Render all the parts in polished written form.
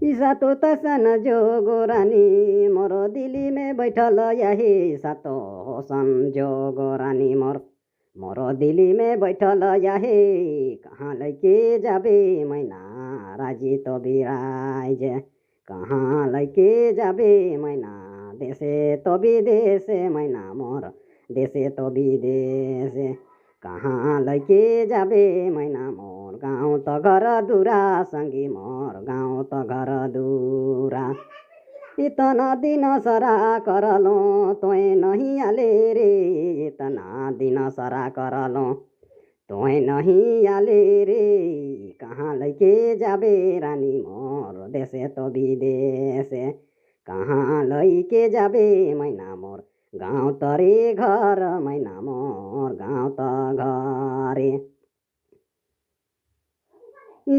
ईसा तो तसन जो गोरानी मोर दिल्ली में बैठल यही सातो होसन जो गोरानी मोर दिल्ली में बैठल यही कहाँ लैके जाबे मैना राजी तो बिराज कहाँ लैके जाबे मैना देशे तो विदेशे मैना मोर देशे तो विदेशे कहाँ लैके जाबे मैना मोर गाउँ त घर दुरा सँगी मोर गाउँ त घर दुरा इतना दिन सरा करलो तोय नहीं आले रे इतना दिन सरा करलो तोय नहीं आले रे कहाँ लैके जाबे रानी मोर देशे तो विदेशे कहाँ लैके जाबे मैना मोर गाउँ तरे घर मैना मोर गाउँ त घरे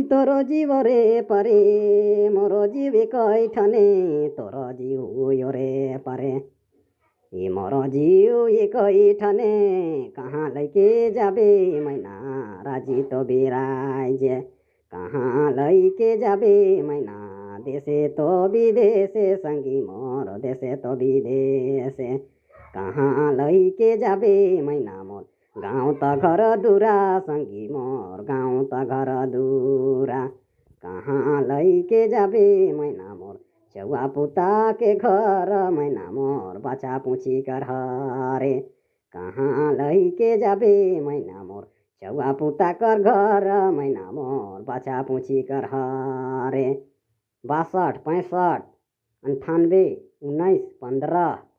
तोरो जीव रे परे मोरो जीव एकै ठने तोरो जीव यो रे परे ए मोरो जीव एकै ठने कहाँ लैके जाबे मैना राजी तो बिराज कहाँ लैके जाबे मैना देशे तो विदेशे सँगी मोर देशे तो विदेशे कहाँ लैके जाबे मैना मोर गाउँ त घर दुरा सँगी मोर गाउँ त घर दुरा कहाँ लैके जाबे मैना मोर चौवा पुता के घर मैना मोर बच्चा पुछी कर हरे कहाँ लैके जाबे मैना मोर चौवा पुता कर घर मैना मोर बच्चा पुछी कर हरे 62 65 98 19 15